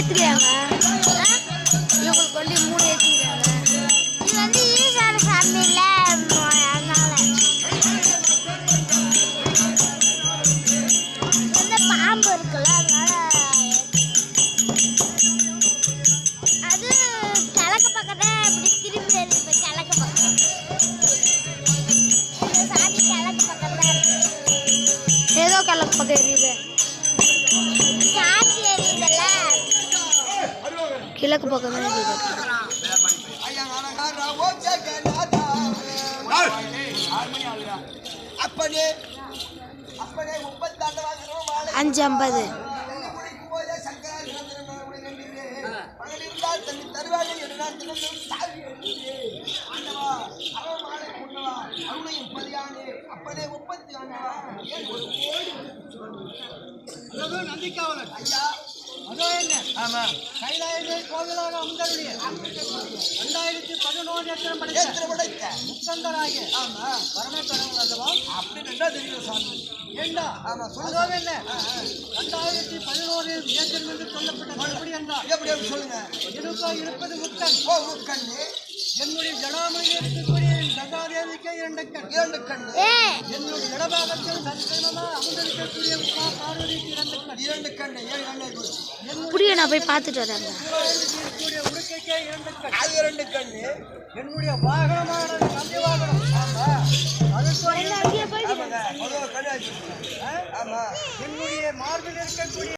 ஏத்துக்கிறாங்க. இவங்களுக்கு கொண்டு 3 ஏத்திக்கிறாங்க. இது வந்து ஈசான சாமி இல்ல, அதனால இந்த பாம்பு இருக்குல்ல, அதனால அது கிழக்கு பக்கத்தை இப்படி திரும்பி இருக்கு. கிழக்கு பக்கம் இந்த சாமி கிழக்கு பக்கம் தான் இருக்கு. ஏதோ கிழக்கு பக்கம் எரியுது. சாட்சி எரியுதுல்ல, கிழக்கு பக்கம் தான் எரியுது. அஞ்சு 50. நந்திக்காவலன் ஐயா, அதோ என்ன? ஆமா, கைலாய கோவிலாக அமர்ந்தருடைய 2011 எத்தனை படைத்த முக்கந்தராகிய ஆமா பரமேஸ்வரன் அல்லவா? அப்படி ரெண்டா தெரியும் சாமி. ஏண்டா? ஆமா, அதோ என்ன 2011 ஏற்றம் என்று சொல்லப்பட்ட எப்படி என்றால் எப்படி சொல்லுங்க. எனக்கோ இருப்பது முக்கன். ஓ முக்கன். என்னுடைய ஜடாமணியில் இருக்கக்கூடிய கங்காதேவிக்கு 2 கண். 2 கண். என்னுடைய இடபாகத்தில் சந்தனமா அமர்ந்திருக்கக்கூடிய உமா பார்வதிக்கு 2 கண். 2 கண். 7 கண்ணை கொடுத்து புரிய நான் போய் பார்த்துட்டு வரேன். உடுக்கைக்கே 2 கண். அது 2 கண். என்னுடைய வாகனமான நந்தி வாகனம். ஆமா, அதுக்கு ஆமா, என்னுடைய மார்பில் இருக்கக்கூடிய